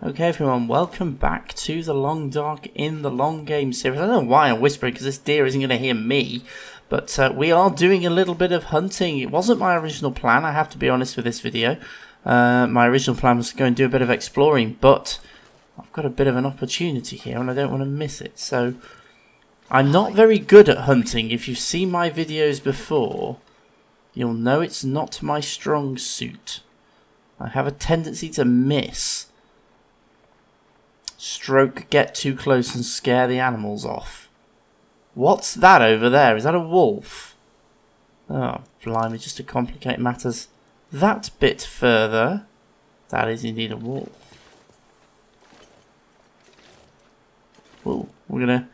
Okay everyone, welcome back to the Long Dark in the Long Game series. I don't know why I'm whispering because this deer isn't going to hear me, but we are doing a little bit of hunting. It wasn't my original plan, I have to be honest with this video. My original plan was to go and do a bit of exploring, but I've got a bit of an opportunity here and I don't want to miss it. So I'm not very good at hunting. If you've seen my videos before, you'll know it's not my strong suit. I have a tendency to miss. Stroke, get too close and scare the animals off. What's that over there? Is that a wolf? Oh, blimey, just to complicate matters that bit further, that is indeed a wolf. Oh, I'm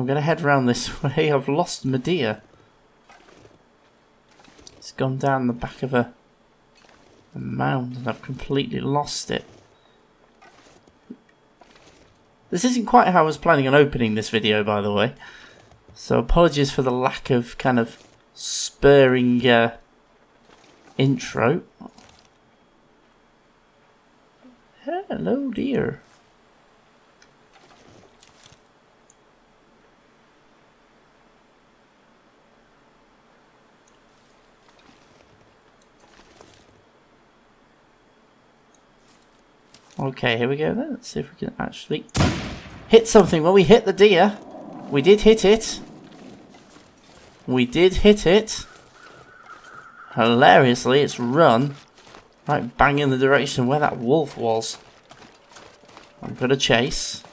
gonna head round this way. I've lost my deer. It's gone down the back of a mound and I've completely lost it. This isn't quite how I was planning on opening this video, by the way. So apologies for the lack of kind of spurring intro. Hello, dear. Okay, here we go then. Let's see if we can actually hit something. Well, we hit the deer. We did hit it. We did hit it. Hilariously, it's run right bang in the direction where that wolf was. I'm gonna chase.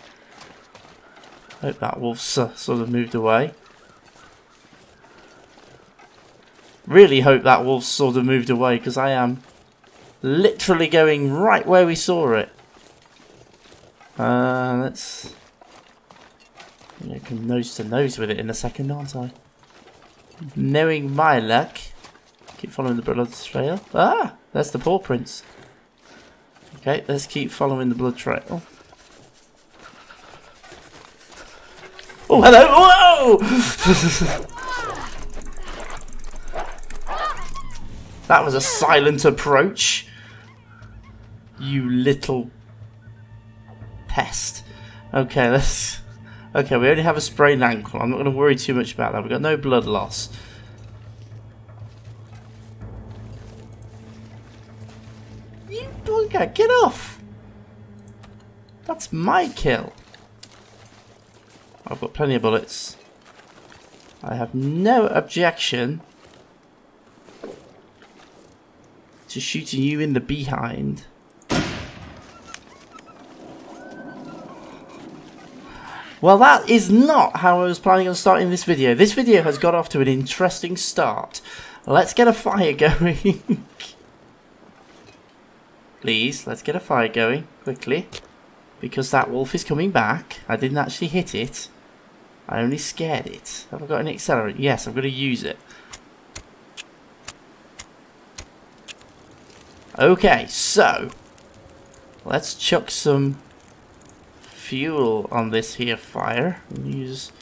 Hope that wolf's sort of moved away. Really hope that wolf's sort of moved away because I am literally going right where we saw it. Let's come nose to nose with it in a second, aren't I? Knowing my luck. Keep following the blood trail. Ah! There's the paw prints. Okay, let's keep following the blood trail. Oh, hello! Whoa! That was a silent approach. You little pest. Okay, let's... Okay, we only have a sprained ankle. I'm not going to worry too much about that. We've got no blood loss. You bugger, get off! That's my kill. I've got plenty of bullets. I have no objection to shooting you in the behind. Well, that is not how I was planning on starting this video. This video has got off to an interesting start. Let's get a fire going. Please, let's get a fire going quickly. Because that wolf is coming back. I didn't actually hit it. I only scared it. Have I got an accelerant? Yes, I'm going to use it. Okay, so let's chuck some fuel on this here fire and use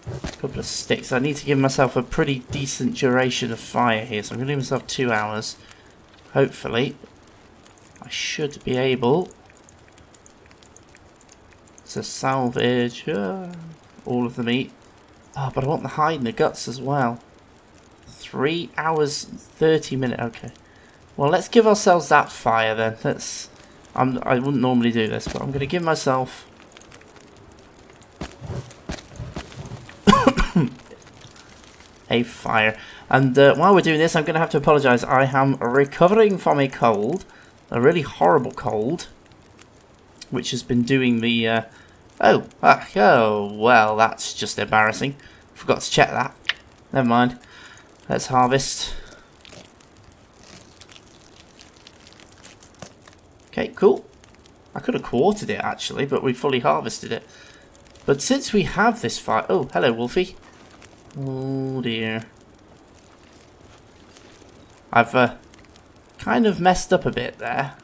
a couple of sticks. I need to give myself a pretty decent duration of fire here, so I'm going to give myself 2 hours. Hopefully, I should be able to salvage all of the meat. Oh, but I want the hide and the guts as well. 3 hours, 30 minutes. Okay. Well, let's give ourselves that fire then. I wouldn't normally do this, but I'm going to give myself a fire. And while we're doing this, I'm going to have to apologise. I am recovering from a cold, a really horrible cold, which has been doing the... oh, well, that's just embarrassing. Forgot to check that. Never mind. Let's harvest. Okay, cool. I could have quartered it actually, but we fully harvested it. But since we have this fire... Oh, hello, Wolfie. Oh, dear. I've kind of messed up a bit there.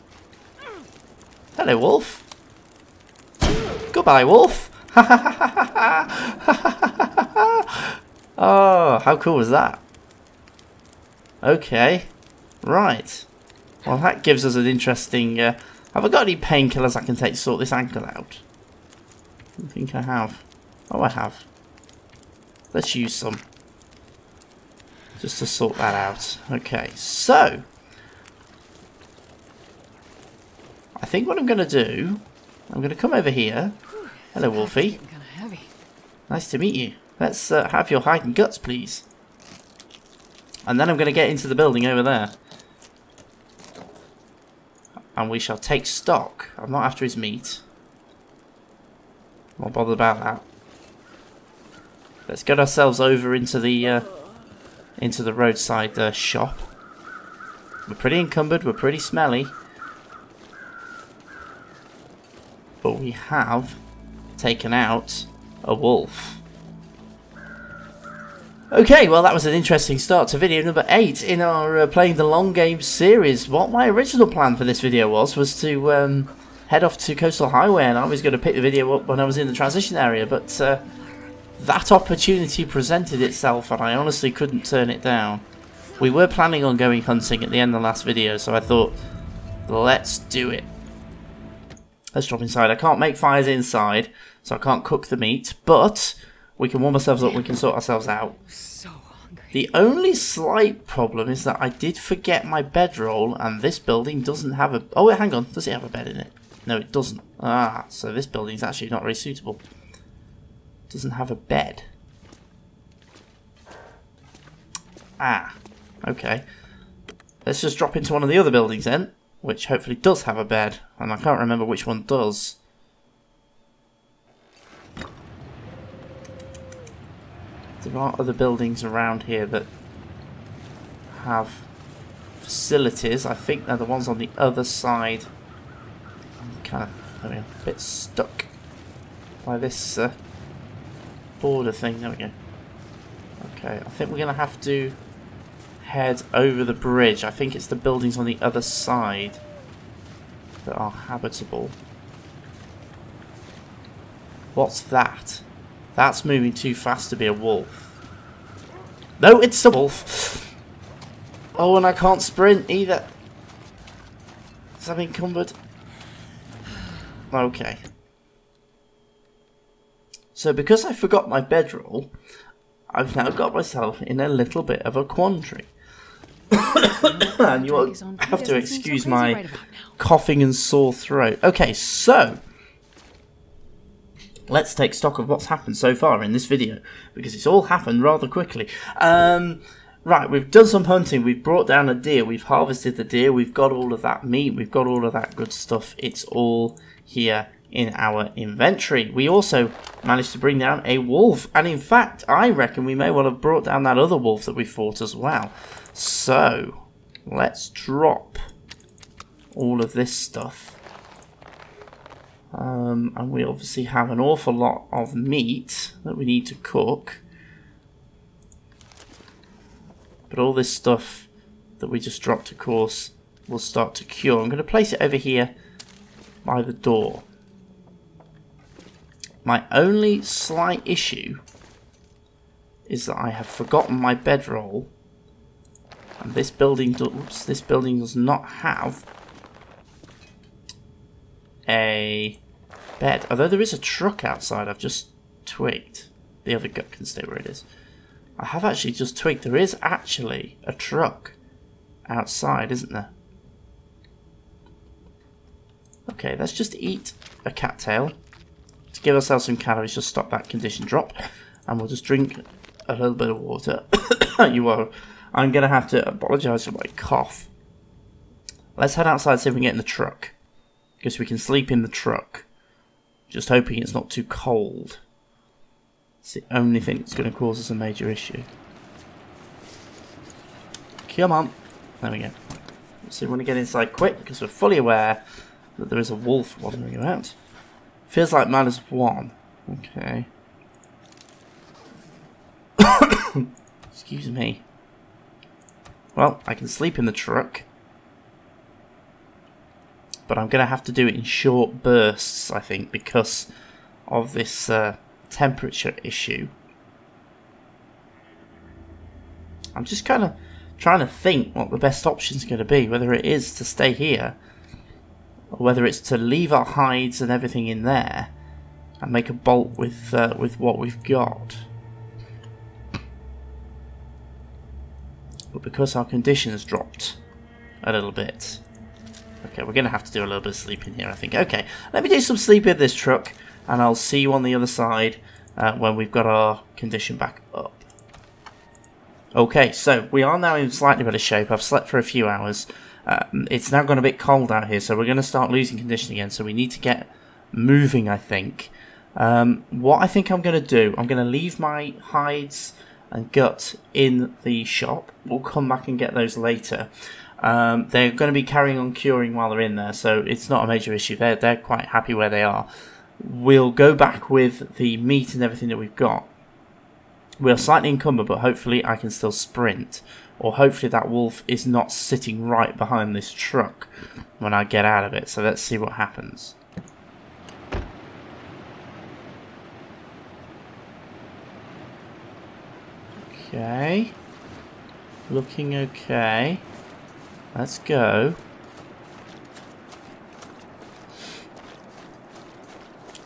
Hello, Wolf. Goodbye, Wolf. Oh, how cool was that? Okay. Right. Well, that gives us an interesting... Have I got any painkillers I can take to sort this ankle out? I don't think I have. Oh, I have. Let's use some. Just to sort that out. Okay, so. I think what I'm going to do, I'm going to come over here. Hello, Wolfie. Nice to meet you. Let's have your hide and guts, please. And then I'm going to get into the building over there. And we shall take stock. I'm not after his meat. I'm not bothered about that. Let's get ourselves over into the roadside shop. We're pretty encumbered. We're pretty smelly. But we have taken out a wolf. Okay, well that was an interesting start to video number 8 in our playing the long game series. What my original plan for this video was to head off to Coastal Highway, and I was going to pick the video up when I was in the transition area, but that opportunity presented itself and I honestly couldn't turn it down. We were planning on going hunting at the end of the last video, so I thought, let's do it. Let's drop inside. I can't make fires inside, so I can't cook the meat, but we can warm ourselves up, we can sort ourselves out. So hungry. The only slight problem is that I did forget my bedroll, and this building doesn't have a... Oh, wait, hang on. Does it have a bed in it? No, it doesn't. Ah, so this building's actually not very suitable. Doesn't have a bed. Ah, okay. Let's just drop into one of the other buildings then, which hopefully does have a bed, and I can't remember which one does. There are other buildings around here that have facilities. I think they're the ones on the other side. I'm kind of a bit stuck by this border thing. There we go. Okay, I think we're going to have to head over the bridge. I think it's the buildings on the other side that are habitable. What's that? That's moving too fast to be a wolf. No, it's a wolf. Oh, and I can't sprint either. Is that encumbered? Okay. So because I forgot my bedroll, I've now got myself in a little bit of a quandary. And you will have to excuse my coughing and sore throat. Okay, so let's take stock of what's happened so far in this video, because it's all happened rather quickly. Right, we've done some hunting, we've brought down a deer, we've harvested the deer, we've got all of that meat, we've got all of that good stuff. It's all here in our inventory. We also managed to bring down a wolf, and in fact, I reckon we may well have brought down that other wolf that we fought as well. So, let's drop all of this stuff. And we obviously have an awful lot of meat that we need to cook. But all this stuff that we just dropped, of course, will start to cure. I'm going to place it over here by the door. My only slight issue is that I have forgotten my bedroll. And this building does not have a bed. Although there is a truck outside, I've just twigged. The other gut can stay where it is. I have actually just twigged. There is actually a truck outside, isn't there? Okay, let's just eat a cattail to give ourselves some calories, just stop that condition drop. And we'll just drink a little bit of water. I'm going to have to apologise for my cough. Let's head outside, see if we can get in the truck. Because we can sleep in the truck. Just hoping it's not too cold. It's the only thing that's going to cause us a major issue. Come on. There we go. So we want to get inside quick because we're fully aware that there is a wolf wandering about. Feels like -1. Okay. Excuse me. Well, I can sleep in the truck. But I'm going to have to do it in short bursts, I think, because of this temperature issue. I'm just kind of trying to think what the best option is going to be, whether it is to stay here or whether it's to leave our hides and everything in there and make a bolt with what we've got. But because our condition has dropped a little bit, okay, we're going to have to do a little bit of sleeping here, I think. Okay, let me do some sleep in this truck, and I'll see you on the other side when we've got our condition back up. Okay, so we are now in slightly better shape. I've slept for a few hours. It's now gone a bit cold out here, so we're going to start losing condition again, so we need to get moving, I think. What I think I'm going to do, I'm going to leave my hides and gut in the shop. We'll come back and get those later. They're going to be carrying on curing while they're in there, so it's not a major issue. They're quite happy where they are. We'll go back with the meat and everything that we've got. We're slightly encumbered, but hopefully I can still sprint. Or hopefully that wolf is not sitting right behind this truck when I get out of it. So let's see what happens. Okay. Looking okay. Let's go.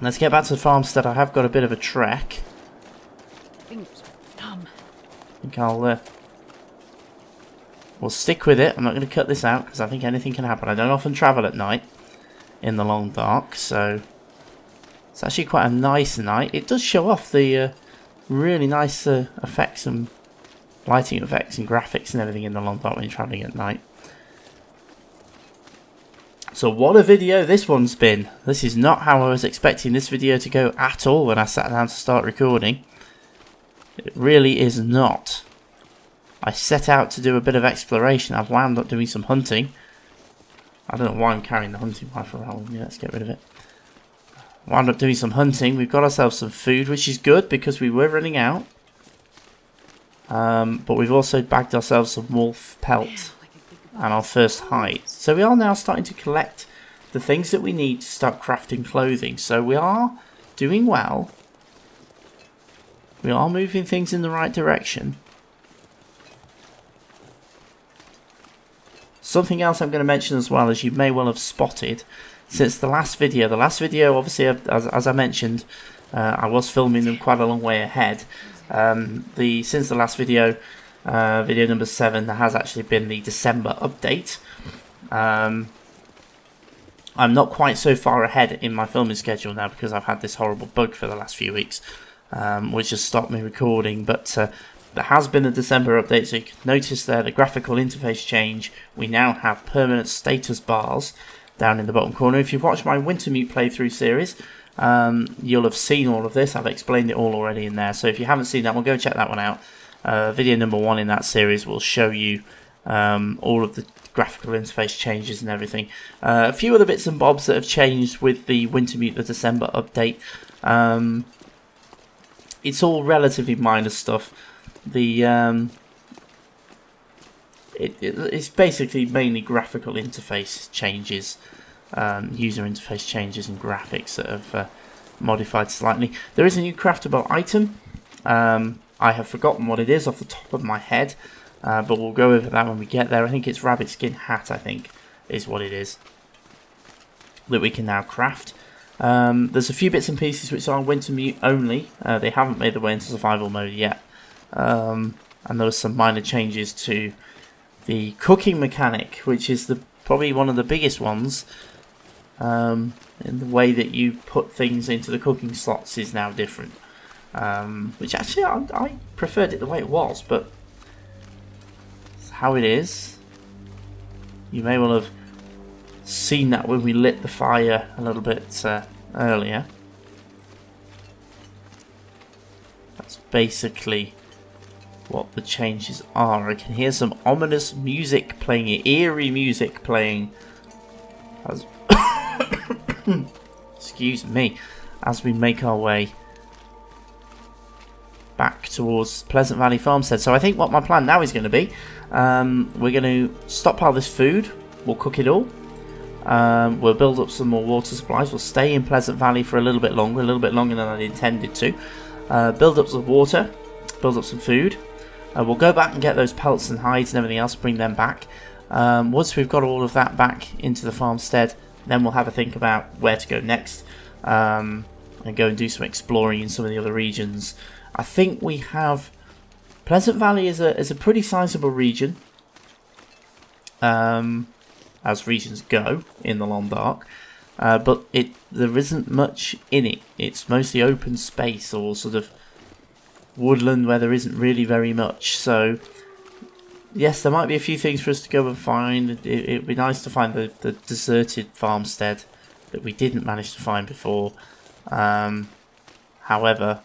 Let's get back to the farmstead. I have got a bit of a trek. I think we'll stick with it. I'm not going to cut this out because I think anything can happen. I don't often travel at night in the long dark, so it's actually quite a nice night. It does show off the really nice effects and lighting effects and graphics and everything in the long dark when you're traveling at night. So what a video this one's been. This is not how I was expecting this video to go at all when I sat down to start recording. It really is not. I set out to do a bit of exploration. I've wound up doing some hunting. I don't know why I'm carrying the hunting rifle around with me. Let's get rid of it. Wound up doing some hunting. We've got ourselves some food, which is good because we were running out. But we've also bagged ourselves some wolf pelt and our first hide. So we are now starting to collect the things that we need to start crafting clothing. So we are doing well. We are moving things in the right direction. Something else I'm going to mention as well, as you may well have spotted, since the last video obviously, as I mentioned, I was filming them quite a long way ahead. Since the last video, video number 7, there has actually been the December update. I'm not quite so far ahead in my filming schedule now because I've had this horrible bug for the last few weeks, which has stopped me recording, but there has been a December update, so you can notice there the graphical interface change. We now have permanent status bars down in the bottom corner. If you've watched my Wintermute playthrough series, you'll have seen all of this. I've explained it all already in there, so if you haven't seen that one, go check that one out. Video number 1 in that series will show you all of the graphical interface changes and everything. A few other bits and bobs that have changed with the Wintermute, the December update. It's all relatively minor stuff. It's basically mainly graphical interface changes, user interface changes and graphics that have modified slightly. There is a new craftable item. I have forgotten what it is off the top of my head, but we'll go over that when we get there. I think it's rabbit skin hat, I think, is what it is, that we can now craft. There's a few bits and pieces which are Wintermute only. They haven't made their way into survival mode yet. And there were some minor changes to the cooking mechanic, which is probably one of the biggest ones. In the way that you put things into the cooking slots is now different. Which actually I preferred it the way it was, but it's how it is. You may well have seen that when we lit the fire a little bit earlier. That's basically what the changes are. I can hear some ominous music playing, eerie music playing as excuse me, as we make our way back towards Pleasant Valley Farmstead. So I think what my plan now is going to be, we're going to stockpile this food, we'll cook it all, we'll build up some more water supplies, we'll stay in Pleasant Valley for a little bit longer than I intended to, build up some water, build up some food. We'll go back and get those pelts and hides and everything else, bring them back. Once we've got all of that back into the farmstead, Then we'll have a think about where to go next, and go and do some exploring in some of the other regions. I think we have Pleasant Valley is a pretty sizable region, as regions go in the Long Dark, but there isn't much in it. It's mostly open space or sort of woodland where there isn't really very much. So yes, there might be a few things for us to go and find. It'd be nice to find the deserted farmstead that we didn't manage to find before. However,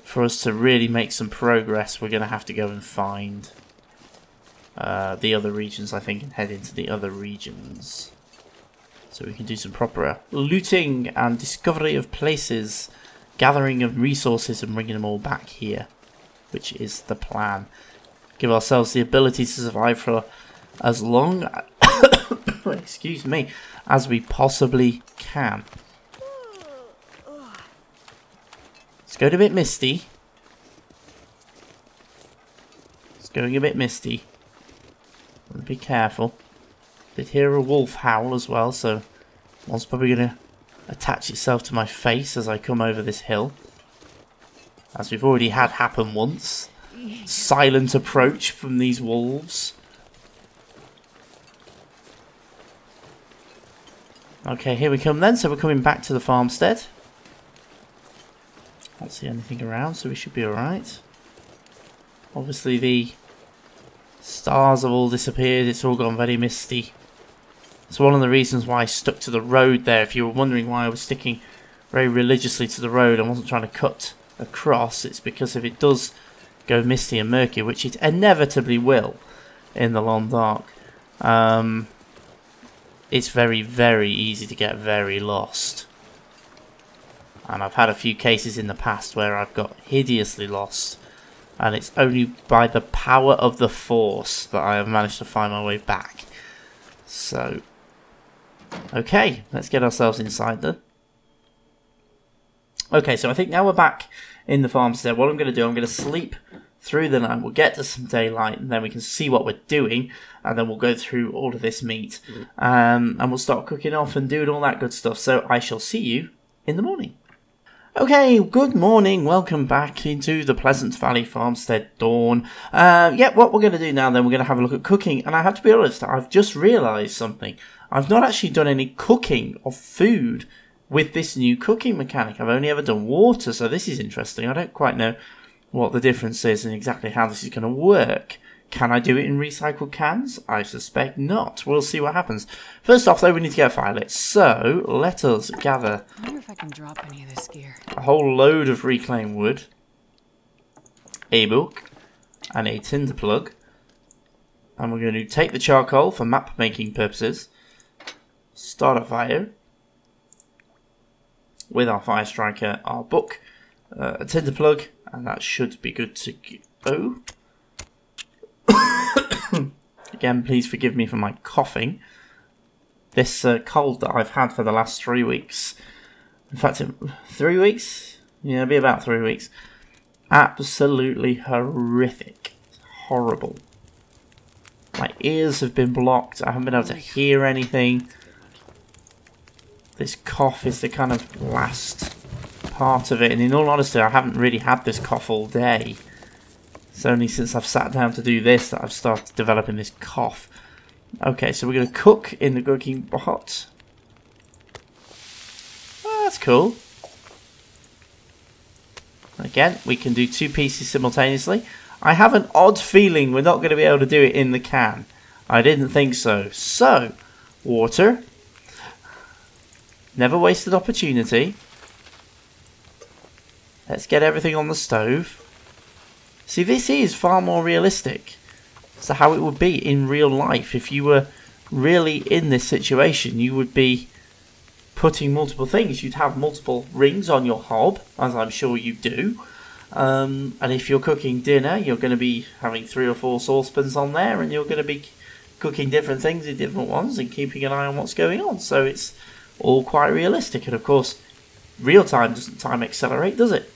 for us to really make some progress, we're going to have to go and find the other regions, I think, and head into the other regions. So we can do some proper looting and discovery of places, gathering of resources and bringing them all back here, which is the plan. Give ourselves the ability to survive for as long excuse me, as we possibly can. It's going a bit misty. It's going a bit misty. Be careful. Did hear a wolf howl as well, so one's probably going to attach itself to my face as I come over this hill, as we've already had happen once. Silent approach from these wolves. Okay, here we come then. So we're coming back to the farmstead. Can't see anything around, so we should be alright. Obviously the stars have all disappeared. It's all gone very misty. It's one of the reasons why I stuck to the road there. If you were wondering why I was sticking very religiously to the road, I wasn't trying to cut across. It's because if it does go misty and murky, which it inevitably will in the Long Dark, it's very, very easy to get very lost. And I've had a few cases in the past where I've got hideously lost, and it's only by the power of the Force that I have managed to find my way back. So, okay, let's get ourselves inside then. Okay, so I think now we're back in the farmstead. What I'm going to do, I'm going to sleep through the night. We'll get to some daylight, and then we can see what we're doing, and then we'll go through all of this meat, and we'll start cooking off and doing all that good stuff. So I shall see you in the morning. Okay, good morning. Welcome back into the Pleasant Valley Farmstead Dawn. Yeah, what we're going to do now then, we're going to have a look at cooking. And I have to be honest, I've just realised something. I've not actually done any cooking of food with this new cooking mechanic. I've only ever done water, so this is interesting. I don't quite know what the difference is and exactly how this is going to work. Can I do it in recycled cans? I suspect not. We'll see what happens. First off, though, we need to get a fire lit. So, let us gather I wonder if I can drop any of this gear. A whole load of reclaimed wood, a book, and a tinder plug. And we're going to take the charcoal for map making purposes, start a fire with our fire striker, our book, a tinder plug, and that should be good to go. Again, please forgive me for my coughing. This cold that I've had for the last 3 weeks. In fact, 3 weeks? Yeah, it'll be about 3 weeks. Absolutely horrific. Horrible. My ears have been blocked. I haven't been able to hear anything. This cough is the kind of last part of it. And in all honesty, I haven't really had this cough all day. It's only since I've sat down to do this that I've started developing this cough. Okay, so we're going to cook in the cooking pot. Oh, that's cool. Again, we can do 2 pieces simultaneously. I have an odd feeling we're not going to be able to do it in the can. I didn't think so. So, water. Never wasted opportunity. Let's get everything on the stove. See, this is far more realistic as to how it would be in real life. If you were really in this situation, you would be putting multiple things. You'd have multiple rings on your hob, as I'm sure you do. And if you're cooking dinner, you're going to be having 3 or 4 saucepans on there, and you're going to be cooking different things in different ones and keeping an eye on what's going on. So it's all quite realistic. And of course, real time doesn't time accelerate, does it?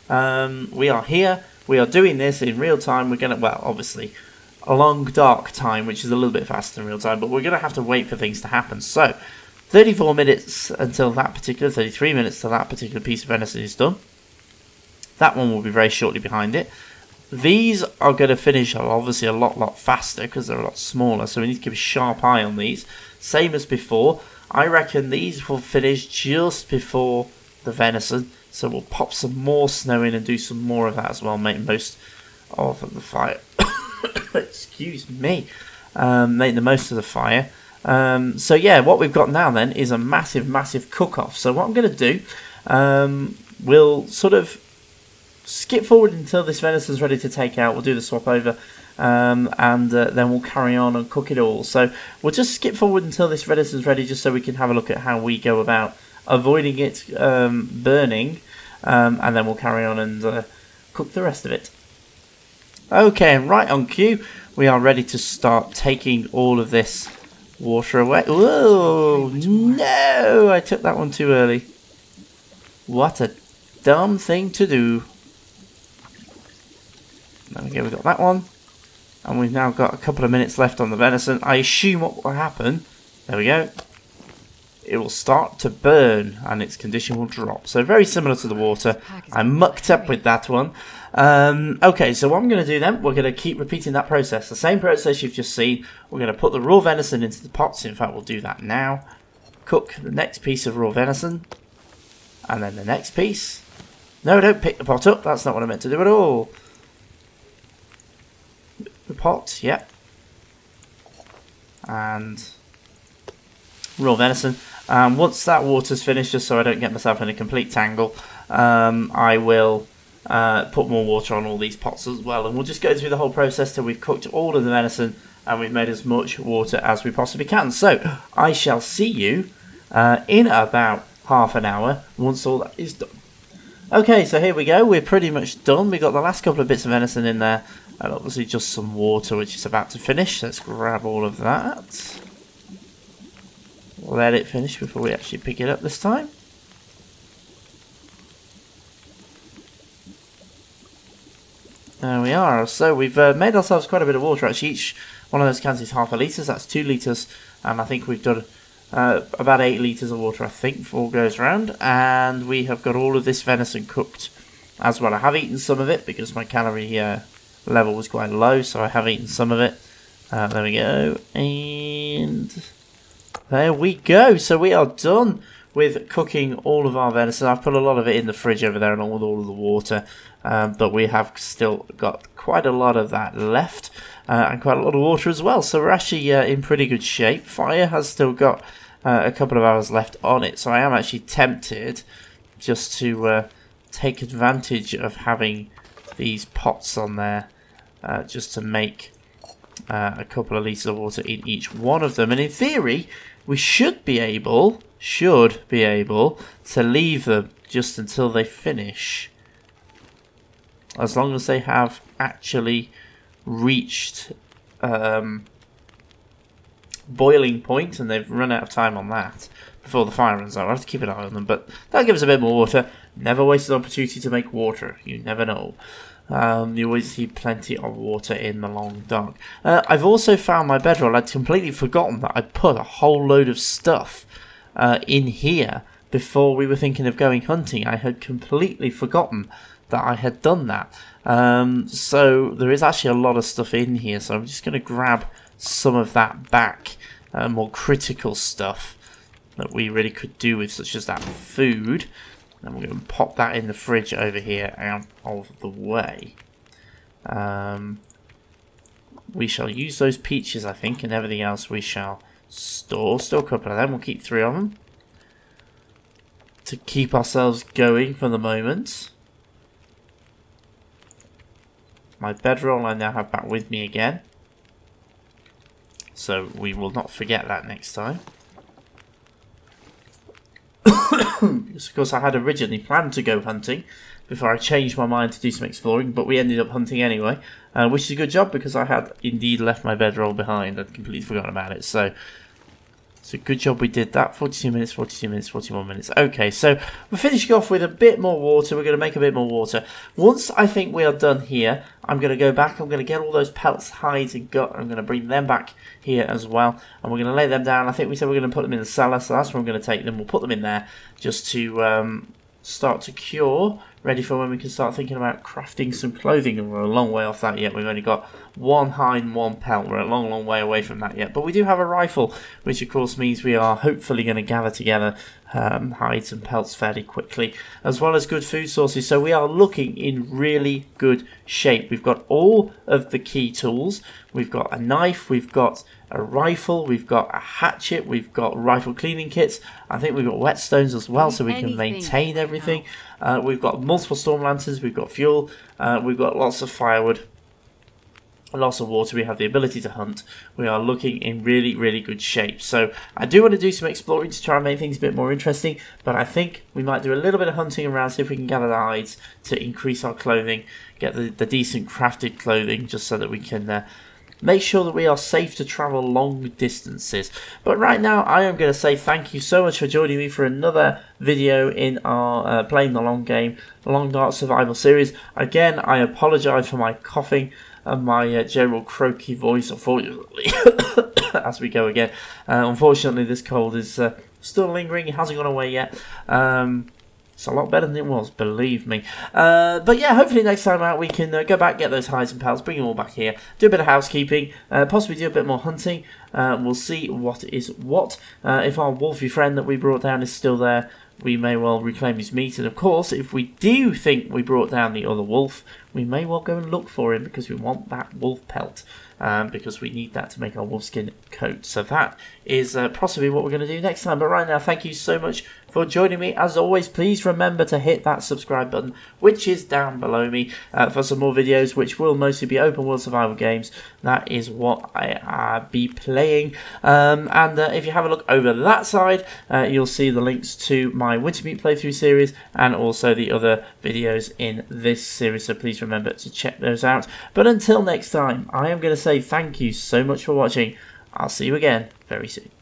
We are here. We are doing this in real time. We're going to, well, obviously, a long dark time, which is a little bit faster than real time, but we're going to have to wait for things to happen. So 34 minutes until that particular, 33 minutes till that particular piece of venison is done. That one will be very shortly behind it. These are going to finish obviously a lot faster because they're a lot smaller, so we need to keep a sharp eye on these. Same as before, I reckon these will finish just before the venison, so we'll pop some more snow in and do some more of that as well, make most of the fire. Excuse me. Make the most of the fire. So yeah, what we've got now then is a massive cook-off. So what I'm going to do, we'll sort of skip forward until this venison's ready to take out. We'll do the swap over, and then we'll carry on and cook it all. So we'll just skip forward until this venison's ready, just so we can have a look at how we go about avoiding it burning, and then we'll carry on and cook the rest of it. Okay, and right on cue, we are ready to start taking all of this water away. Whoa, no, I took that one too early. What a dumb thing to do. There we go, we've got that one. And we've now got a couple of minutes left on the venison. I assume what will happen, there we go, it will start to burn and its condition will drop. So very similar to the water. I mucked up with that one. Okay, so what I'm going to do then, we're going to keep repeating that process. The same process you've just seen. We're going to put the raw venison into the pots. In fact, we'll do that now. Cook the next piece of raw venison. And then the next piece. No, don't pick the pot up. That's not what I meant to do at all. The pot, yep. And raw venison. Once that water's finished, just so I don't get myself in a complete tangle, I will put more water on all these pots as well, and we'll just go through the whole process till we've cooked all of the venison and we've made as much water as we possibly can. So I shall see you in about half an hour once all that is done. Okay, so here we go, we're pretty much done. We've got the last couple of bits of venison in there and obviously just some water which is about to finish. Let's grab all of that, let it finish before we actually pick it up this time. There we are. So we've made ourselves quite a bit of water. Actually, each one of those cans is half a litre. So that's 2 litres. And I think we've done about 8 litres of water, I think, before it goes round. And we have got all of this venison cooked as well. I have eaten some of it because my calorie level was quite low. So I have eaten some of it. There we go. And there we go. So we are done with cooking all of our venison. I've put a lot of it in the fridge over there along with all of the water. But we have still got quite a lot of that left, and quite a lot of water as well. So we're actually in pretty good shape. Fire has still got a couple of hours left on it, so I am actually tempted just to take advantage of having these pots on there, just to make a couple of litres of water in each one of them. And in theory, we should be able to leave them just until they finish, as long as they have actually reached boiling point and they've run out of time on that before the fire runs out. I'll have to keep an eye on them, but that'll give us a bit more water. Never waste an opportunity to make water. You never know. You always see plenty of water in the long dark. I've also found my bedroll. I'd completely forgotten that I'd put a whole load of stuff in here before we were thinking of going hunting. I had completely forgotten that I had done that. So there is actually a lot of stuff in here, so I'm just going to grab some of that back, more critical stuff that we really could do with, such as that food. And we're going to pop that in the fridge over here out of the way. We shall use those peaches, I think, and everything else we shall store. Still a couple of them, we'll keep 3 of them to keep ourselves going for the moment. My bedroll I now have back with me again, so we will not forget that next time. Because of course I had originally planned to go hunting before I changed my mind to do some exploring, but we ended up hunting anyway, which is a good job because I had indeed left my bedroll behind. I'd completely forgotten about it. So So good job we did that. 42 minutes, 42 minutes, 41 minutes. Okay, so we're finishing off with a bit more water. We're going to make a bit more water. Once I think we are done here, I'm going to go back. I'm going to get all those pelts, hides, and gut. I'm going to bring them back here as well. And we're going to lay them down. I think we said we're going to put them in the cellar, so that's where I'm going to take them. We'll put them in there just to start to cure, ready for when we can start thinking about crafting some clothing. And we're a long way off that yet. We've only got one hide and one pelt. We're a long way away from that yet, but we do have a rifle, which of course means we are hopefully going to gather together hides and pelts fairly quickly, as well as good food sources. So we are looking in really good shape. We've got all of the key tools. We've got a knife, we've got a rifle, we've got a hatchet, we've got rifle cleaning kits. I think we've got whetstones as well, so we can maintain everything. We've got multiple storm lanterns, we've got fuel, we've got lots of firewood, lots of water. We have the ability to hunt. We are looking in really good shape. So I do want to do some exploring to try and make things a bit more interesting, but I think we might do a little bit of hunting around, see if we can gather the hides to increase our clothing, get the decent crafted clothing, just so that we can make sure that we are safe to travel long distances. But right now, I am going to say thank you so much for joining me for another video in our Playing the Long Game, Long Dark Survival series. Again, I apologise for my coughing and my general croaky voice, unfortunately, as we go again. Unfortunately, this cold is still lingering. It hasn't gone away yet. It's a lot better than it was, believe me. But yeah, hopefully next time out we can go back, get those hides and pelts, bring them all back here, do a bit of housekeeping, possibly do a bit more hunting. We'll see what is what. If our wolfy friend that we brought down is still there, we may well reclaim his meat. And of course, if we do think we brought down the other wolf, we may well go and look for him, because we want that wolf pelt. Because we need that to make our wolfskin coat. So that is possibly what we're going to do next time. But right now, thank you so much for joining me. As always, please remember to hit that subscribe button, which is down below me, for some more videos, which will mostly be open world survival games. That is what I be playing. And if you have a look over that side, you'll see the links to my Wintermeat playthrough series and also the other videos in this series. So please remember to check those out. But until next time, I am going to say thank you so much for watching. I'll see you again very soon.